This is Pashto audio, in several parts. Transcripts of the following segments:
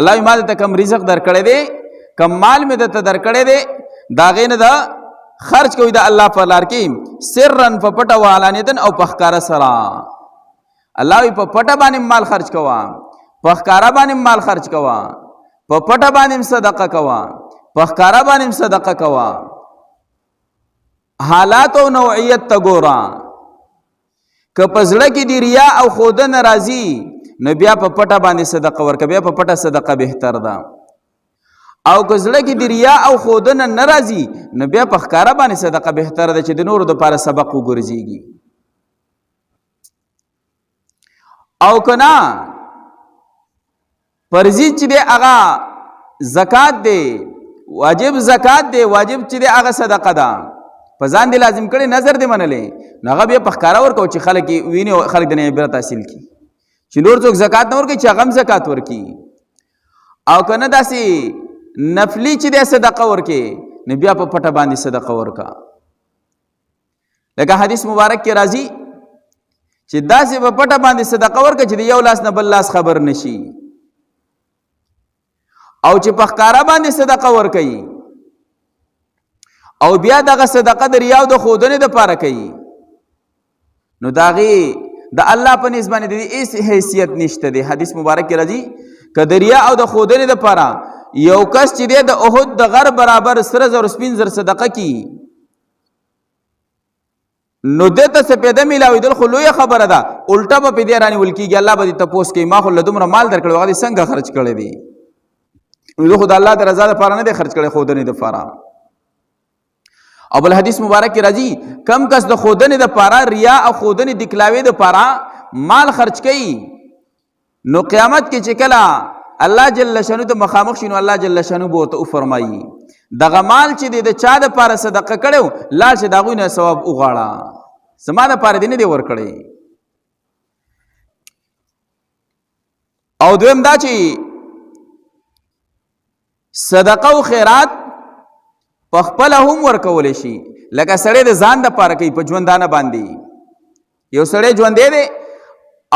الله ما ته کم رزق درکړی دی کم مال مې ته درکړی دی دا غې نه دا خرج کوي د الله په لار کې سرن په پټه او علانیتن او په ښکاره سره الله په پټه باندې مال خرج کوا په ښکاره باندې مال خرج کوا په پټه باندې صدقه کوا په ښکاره باندې صدقه کوا حالات او نوعیت ته ګورا که پزړه کې دی ریا او خوده ناراضي نو بیا په پټه باندې صدقه ورکه بیا په پټه صدقه بهتر ده او که زړه کې دی ریا او خوده ناراضي نو بیا په ښکاره باندې صدقه بهتر ده چې د نورو لپاره سبق وګرځيږي او کنا فرضی چې دی هغه زکات دی واجب زکات دی واجب چې دی هغه صدقه ده په ځان دی لازم کړي نظر دی منلې نو هغه بیا په ښکاره ورکو چې خلک ویني خلک د نه عبرت حاصل کی چې نور څوک زکات نه ورکي چې هغه زکات ورکي او کنه داسې نفلی چې دی صدقه ورکي نو بیا په پټه باندې صدقه ورکا لکه حدیث مبارک کې راځي چې داسې په پټه باندې صدقه ورکه چې یو لاس نه بل لاس خبر نشي او چې په ښکاره باندې صدقه ورکي او بیا دغه صدقه د ریا او د خودنې د پاره کوي نو داغي د الله په نسبت باندې د هیڅ حیثیت نشته دی حدیث مبارک کې راځي ک د ریا او د خودنې د پاره یو کس چې د احد د غر برابر سره زر سپین زر صدقه کی نو دته سپیده ملاوي دل خو لوی خبره ده الټا په دې رانی ولکیږي الله به تاسو کې ما خو لدمره مال درکړو غادي څنګه خرج کړی دی نو خو د الله د رضا لپاره نه دی خرج کړی خودنې د لپاره او بل حدیث مبارک کی راځي کم کس د خودنې د لپاره ریا او خودنې دکلاوي د لپاره مال خرج کړي نو قیامت کې چې کله الله جل شانو ته مخامخ شینو الله جل شانو به ته فرمایي دغه مال چې د چا د لپاره صدقه کړو لاړ شه دغه نه ثواب وغواړه سما د لپاره دې نه دی ور کړی او دویم دا چې صدقه او خیرات په خپل هم ورکول شي لکه سړی د ځان د لپاره کوي په ژوندانه باندې یو سړی ژوند دی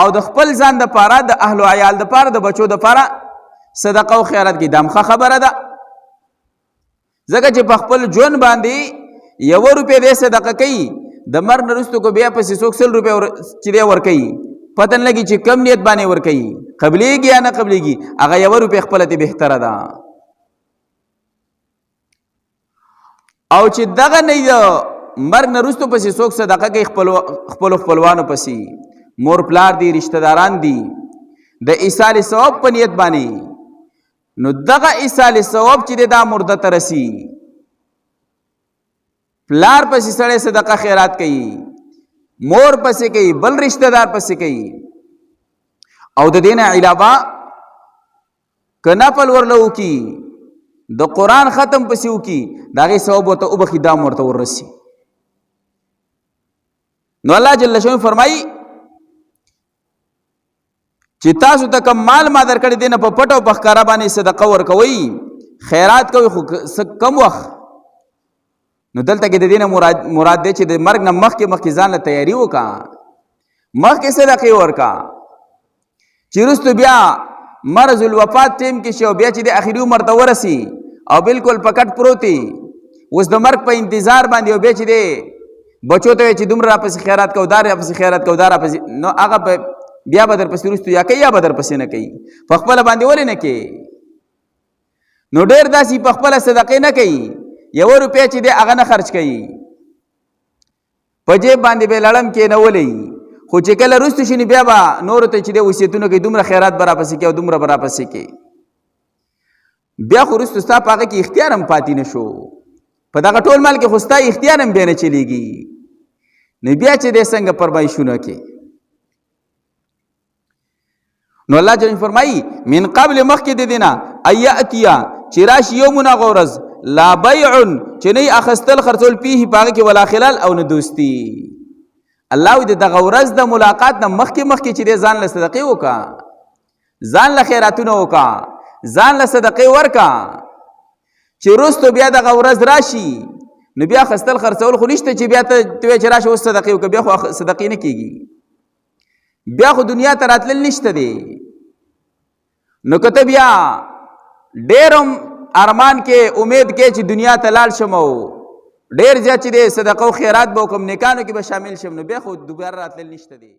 او د خپل ځان د لپاره د اهل او عیال د لپاره د بچو د لپاره صدقه او خیرات کې دمخه خبره ده ځکه چې په خپل ژوند باندې 1 روپۍ د صدقه کوي د مرګ نه وروسته کو بیا پسې 100 روپۍ چې دی ورکوي پته نه لګي چې کم نیت باندې ورکوي قبلېږي یا نه قبلېږي هغه 1 روپۍ خپله ته بهتره ده او چې دغه نه مرګ نه وروسته پسې څوک صدقه کوي خپلوانو پسې مور پلار دي رشتہ داران دي د ایصال ثواب په نیت باندې نو دغه ایصال ثواب چې دا مرده ته رسی پلار پسې سړی صدقه خیرات کوي مور پسې کوي بل رشتہ دار پسې کوي او د دینه علاوه کنافل ورلو کی د قران ختم پسې وکي داغه ثواب ته او بخي دام ورته ورسي نو الله جل شانه فرمایي چې تاسو ته کم مال ما درکړی دینه په پټو په ښکارا باندې صدقه ورکوي خیرات کوي خو کم وخت نو دلته کې د دینه مراد دی چې د مرګ نه مخکې ځان له تیاری وکا مخکې صدقه ورکا چې رستو بیا مرض الوفات ټیم کې شو بیا چې د اخري عمر ته ورسی او بالکل پکټ پروتي اوس د مرګ په انتظار باندې او بیا چې دی بچو ته چې دومره پس خیرات کو دار پس خیرات کو دار پس نو هغه بیا بدر پس رستو یا کوي یا بدر پس نه کوي په خپل باندې ولې نه کوي نو ډېر داسي په خپل صدقه نه کوي 1 روپۍ چې دی هغه نه خرج کوي په جیب باندې به لړم کې نه ولې خو چې کله رستو شنی بیا با نور ته چې دی وصیتونه کوي دومره خیرات برا پس کوي او دومره برا پس کوي بیا خو رستو ستا پاګه کې اختیار هم پاتې نشو په دغه ټول مال کې خو ستا اختیار هم بینه چلیږي نو بیا چې دی څنګه پرمایشونه کوي نو الله جل فرمایي من قبل مخکې د دینا ایاتیا چې راشي یومنا غورز لا بیع چې نه اخستل خرڅول پیه پاګه کې ولا خلال او نه دوستی الله دې د غورز د ملاقات نه مخکې چې دې ځان له صدقې وکا ځان له خیراتونه وکا ځان له صدقې ورکا چې روستو بیا د غورز راشي نو بیا خستل خرڅول خو نشته چې بیا ته چې راشي وس صدقې وکا بیا خو صدقې نه کیږي بیا خو دنیا ته راتلل نشته دی نو کته بیا ډېر هم ارمان کې امید کې چې دنیا ته لاړ شم او ډېر زیات چې دی صدقه او خیرات به وکړم نیکانو کې به شامل شم نو بیا خو دوباره راتلل نشته دی